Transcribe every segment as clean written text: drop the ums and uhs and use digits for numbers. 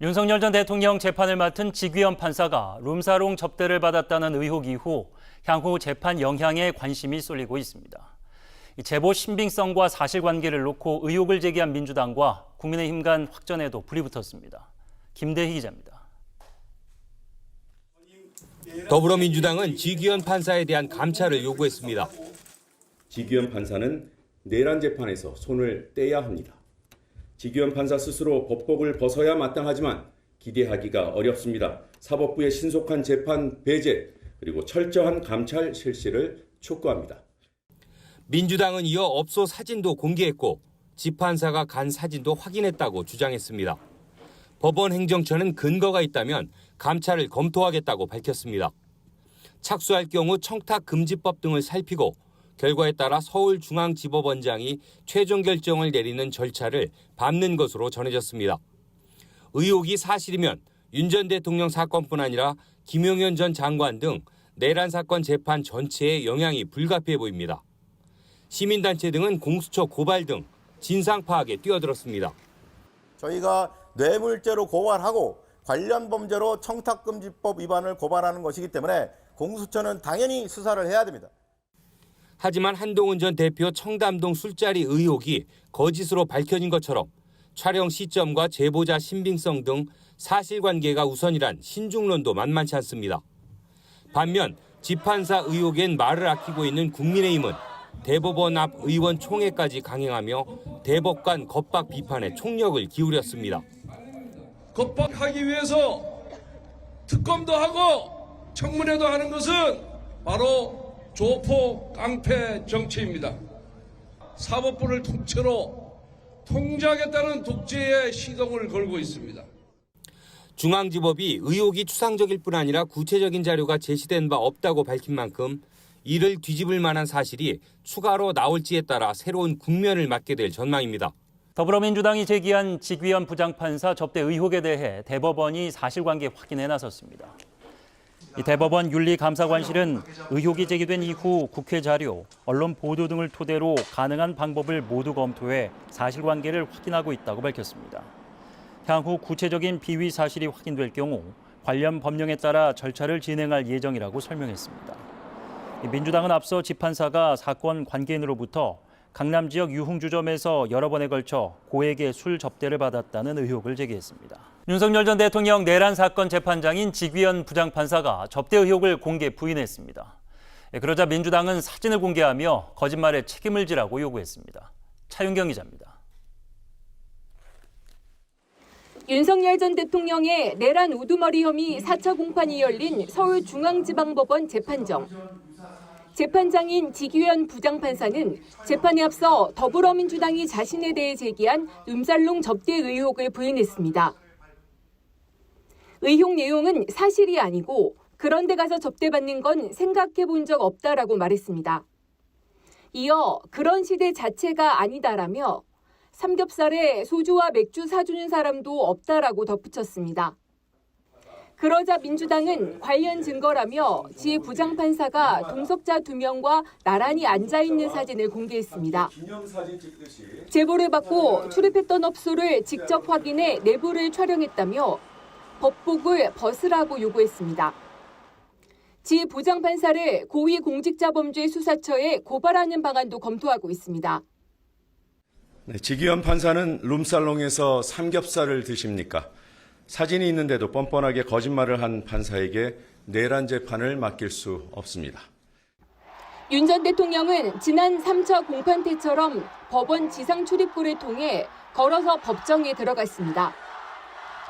윤석열 전 대통령 재판을 맡은 지귀현 판사가 룸사롱 접대를 받았다는 의혹 이후 향후 재판 영향에 관심이 쏠리고 있습니다. 제보 신빙성과 사실관계를 놓고 의혹을 제기한 민주당과 국민의힘 간 확전에도 불이 붙었습니다. 김대희 기자입니다. 더불어민주당은 지귀현 판사에 대한 감찰을 요구했습니다. 지귀현 판사는 내란 재판에서 손을 떼야 합니다. 지귀현 판사 스스로 법복을 벗어야 마땅하지만 기대하기가 어렵습니다. 사법부의 신속한 재판 배제 그리고 철저한 감찰 실시를 촉구합니다. 민주당은 이어 업소 사진도 공개했고 지판사가 간 사진도 확인했다고 주장했습니다. 법원 행정처는 근거가 있다면 감찰을 검토하겠다고 밝혔습니다. 착수할 경우 청탁금지법 등을 살피고 결과에 따라 서울중앙지법원장이 최종 결정을 내리는 절차를 밟는 것으로 전해졌습니다. 의혹이 사실이면 윤 전 대통령 사건뿐 아니라 김용현 전 장관 등 내란 사건 재판 전체에 영향이 불가피해 보입니다. 시민단체 등은 공수처 고발 등 진상 파악에 뛰어들었습니다. 저희가 뇌물죄로 고발하고 관련 범죄로 청탁금지법 위반을 고발하는 것이기 때문에 공수처는 당연히 수사를 해야 됩니다. 하지만 한동훈 전 대표 청담동 술자리 의혹이 거짓으로 밝혀진 것처럼 촬영 시점과 제보자 신빙성 등 사실관계가 우선이란 신중론도 만만치 않습니다. 반면 지판사 의혹엔 말을 아끼고 있는 국민의힘은 대법원 앞 의원총회까지 강행하며 대법관 겁박 비판에 총력을 기울였습니다. 겁박하기 위해서 특검도 하고 청문회도 하는 것은 바로 조폭 깡패 정치입니다. 사법부를 통째로 통제하겠다는 독재의 시동을 걸고 있습니다. 중앙지법이 의혹이 추상적일 뿐 아니라 구체적인 자료가 제시된 바 없다고 밝힌 만큼 이를 뒤집을 만한 사실이 추가로 나올지에 따라 새로운 국면을 맞게 될 전망입니다. 더불어민주당이 제기한 지귀현 부장판사 접대 의혹에 대해 대법원이 사실관계 확인에 나섰습니다. 이 대법원 윤리감사관실은 의혹이 제기된 이후 국회 자료, 언론 보도 등을 토대로 가능한 방법을 모두 검토해 사실관계를 확인하고 있다고 밝혔습니다. 향후 구체적인 비위 사실이 확인될 경우 관련 법령에 따라 절차를 진행할 예정이라고 설명했습니다. 민주당은 앞서 지판사가 사건 관계인으로부터 강남 지역 유흥주점에서 여러 번에 걸쳐 고액의 술 접대를 받았다는 의혹을 제기했습니다. 윤석열 전 대통령 내란 사건 재판장인 지귀현 부장판사가 접대 의혹을 공개 부인했습니다. 그러자 민주당은 사진을 공개하며 거짓말에 책임을 지라고 요구했습니다. 차윤경 기자입니다. 윤석열 전 대통령의 내란 우두머리 혐의 4차 공판이 열린 서울중앙지방법원 재판정. 재판장인 지귀현 부장판사는 재판에 앞서 더불어민주당이 자신에 대해 제기한 룸살롱 접대 의혹을 부인했습니다. 의혹 내용은 사실이 아니고 그런 데 가서 접대받는 건 생각해 본 적 없다라고 말했습니다. 이어 그런 시대 자체가 아니다라며 삼겹살에 소주와 맥주 사주는 사람도 없다라고 덧붙였습니다. 그러자 민주당은 관련 증거라며 지 부장판사가 동석자 2명과 나란히 앉아있는 사진을 공개했습니다. 제보를 받고 출입했던 업소를 직접 확인해 내부를 촬영했다며 법복을 벗으라고 요구했습니다. 지 부장판사를 고위공직자범죄수사처에 고발하는 방안도 검토하고 있습니다. 네, 지귀현 판사는 룸살롱에서 삼겹살을 드십니까? 사진이 있는데도 뻔뻔하게 거짓말을 한 판사에게 내란 재판을 맡길 수 없습니다. 윤 전 대통령은 지난 3차 공판 때처럼 법원 지상 출입구를 통해 걸어서 법정에 들어갔습니다.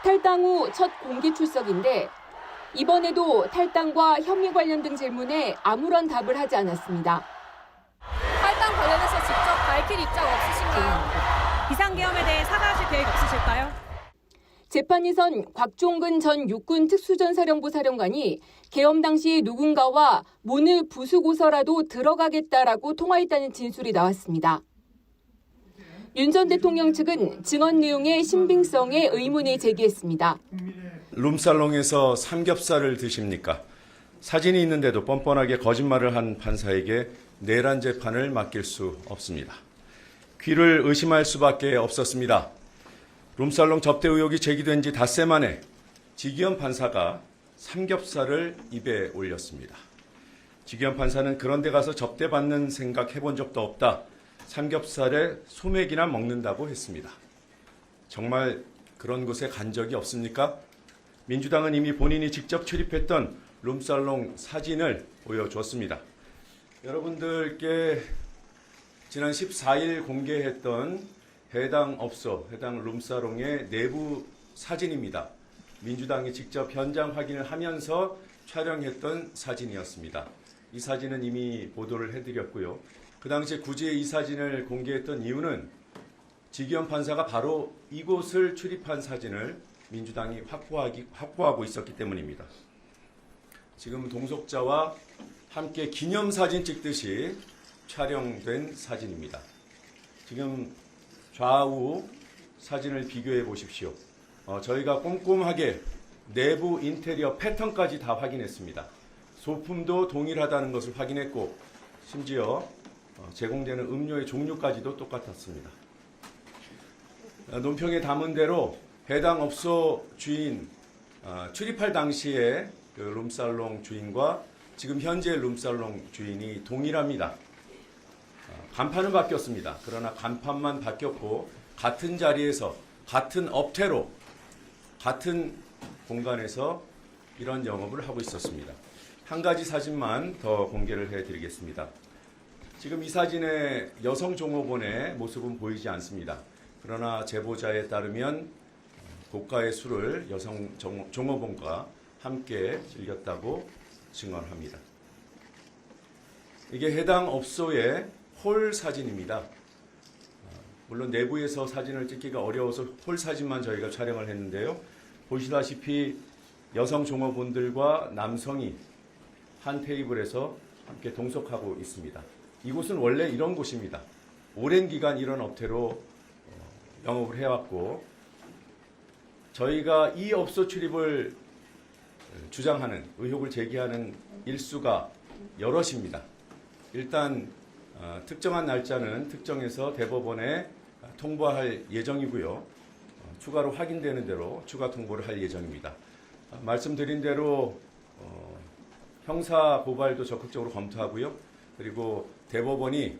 탈당 후 첫 공개 출석인데 이번에도 탈당과 혐의 관련 등 질문에 아무런 답을 하지 않았습니다. 탈당 관련해서 직접 밝힐 입장 없으신가요? 비상계엄에 대해 사과하실 계획 없으실까요? 재판에선 곽종근 전 육군 특수전사령부 사령관이 계엄 당시 누군가와 문을 부수고서라도 들어가겠다라고 통화했다는 진술이 나왔습니다. 윤 전 대통령 측은 증언 내용의 신빙성에 의문을 제기했습니다. 룸살롱에서 삼겹살을 드십니까? 사진이 있는데도 뻔뻔하게 거짓말을 한 판사에게 내란 재판을 맡길 수 없습니다. 귀를 의심할 수밖에 없었습니다. 룸살롱 접대 의혹이 제기된 지 닷새 만에 지기현 판사가 삼겹살을 입에 올렸습니다. 지기현 판사는 그런 데 가서 접대받는 생각 해본 적도 없다. 삼겹살에 소맥이나 먹는다고 했습니다. 정말 그런 곳에 간 적이 없습니까? 민주당은 이미 본인이 직접 출입했던 룸살롱 사진을 보여줬습니다. 여러분들께 지난 14일 공개했던 해당 업소, 해당 룸살롱의 내부 사진입니다. 민주당이 직접 현장 확인을 하면서 촬영했던 사진이었습니다. 이 사진은 이미 보도를 해드렸고요. 그 당시에 굳이 이 사진을 공개했던 이유는 지기현 판사가 바로 이곳을 출입한 사진을 민주당이 확보하고 있었기 때문입니다. 지금 동석자와 함께 기념사진 찍듯이 촬영된 사진입니다. 지금 좌우 사진을 비교해 보십시오. 저희가 꼼꼼하게 내부 인테리어 패턴까지 다 확인했습니다. 소품도 동일하다는 것을 확인했고 심지어 제공되는 음료의 종류까지도 똑같았습니다. 논평에 담은 대로 해당 업소 주인, 출입할 당시에 그 룸살롱 주인과 지금 현재 룸살롱 주인이 동일합니다. 간판은 바뀌었습니다. 그러나 간판만 바뀌었고 같은 자리에서 같은 업태로 같은 공간에서 이런 영업을 하고 있었습니다. 한 가지 사진만 더 공개를 해드리겠습니다. 지금 이 사진의 여성 종업원의 모습은 보이지 않습니다. 그러나 제보자에 따르면 고가의 술을 여성 종업원과 함께 즐겼다고 증언합니다. 이게 해당 업소의 홀 사진입니다. 물론 내부에서 사진을 찍기가 어려워서 홀 사진만 저희가 촬영을 했는데요. 보시다시피 여성 종업원들과 남성이 한 테이블에서 함께 동석하고 있습니다. 이곳은 원래 이런 곳입니다. 오랜 기간 이런 업태로 영업을 해왔고 저희가 이 업소 출입을 주장하는 의혹을 제기하는 일수가 여럿입니다. 일단 특정한 날짜는 특정해서 대법원에 통보할 예정이고요. 추가로 확인되는 대로 추가 통보를 할 예정입니다. 말씀드린 대로 형사 고발도 적극적으로 검토하고요. 그리고 대법원이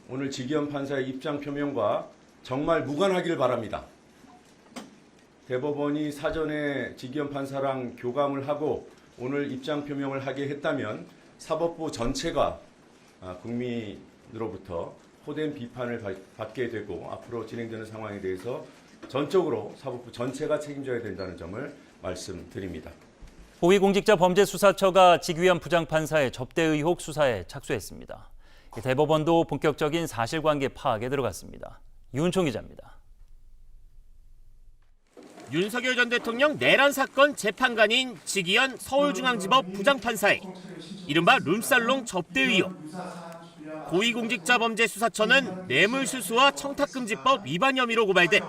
오늘 지기현 판사의 입장 표명과 정말 무관하기를 바랍니다. 대법원이 사전에 지기현 판사랑 교감을 하고 오늘 입장 표명을 하게 했다면 사법부 전체가 국민으로부터 호된 비판을 받게 되고 앞으로 진행되는 상황에 대해서 전적으로 사법부 전체가 책임져야 된다는 점을 말씀드립니다. 고위공직자범죄수사처가 지기현 부장판사의 접대 의혹 수사에 착수했습니다. 대법원도 본격적인 사실관계 파악에 들어갔습니다. 윤총 기자입니다. 윤석열 전 대통령 내란 사건 재판관인 지기현 서울중앙지법 부장판사의 이른바 룸살롱 접대 의혹. 고위공직자범죄수사처는 뇌물수수와 청탁금지법 위반 혐의로 고발돼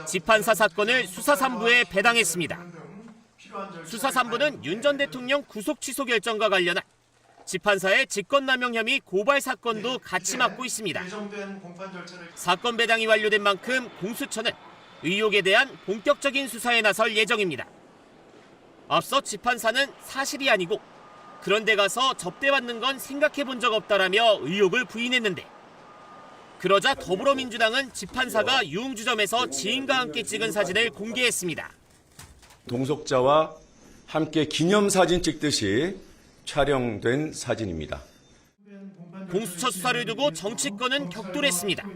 지판사 사건을 수사 3부에 배당했습니다. 수사 3부는 윤 전 대통령 구속 취소 결정과 관련한 지판사의 직권남용 혐의 고발 사건도 같이 맡고 있습니다. 사건 배당이 완료된 만큼 공수처는 의혹에 대한 본격적인 수사에 나설 예정입니다. 앞서 지판사는 사실이 아니고 그런 데 가서 접대받는 건 생각해 본 적 없다라며 의혹을 부인했는데 그러자 더불어민주당은 지판사가 유흥주점에서 지인과 함께 찍은 사진을 공개했습니다. 동석자와 함께 기념사진 찍듯이 촬영된 사진입니다. 공수처 수사를 두고 정치권은 격돌했습니다.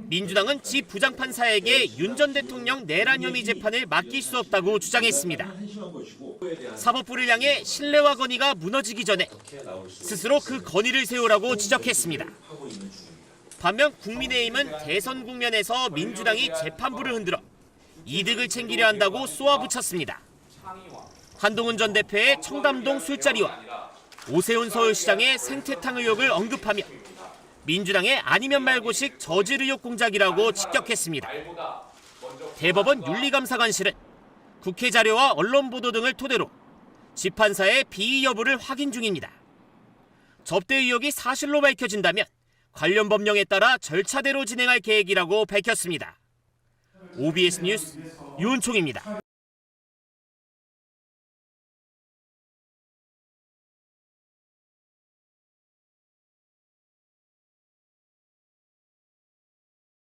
민주당은 지 부장판사에게 윤 전 대통령 내란 혐의 재판을 맡길 수 없다고 주장했습니다. 사법부를 향해 신뢰와 건의가 무너지기 전에 스스로 그 건의를 세우라고 지적했습니다. 반면 국민의힘은 대선 국면에서 민주당이 재판부를 흔들어 이득을 챙기려 한다고 쏘아붙였습니다. 한동훈 전 대표의 청담동 술자리와 오세훈 서울시장의 생태탕 의혹을 언급하며 민주당의 아니면 말고식 저질 의혹 공작이라고 직격했습니다. 대법원 윤리감사관실은 국회 자료와 언론 보도 등을 토대로 지판사의 비위 여부를 확인 중입니다. 접대 의혹이 사실로 밝혀진다면 관련 법령에 따라 절차대로 진행할 계획이라고 밝혔습니다. OBS 뉴스 윤총입니다.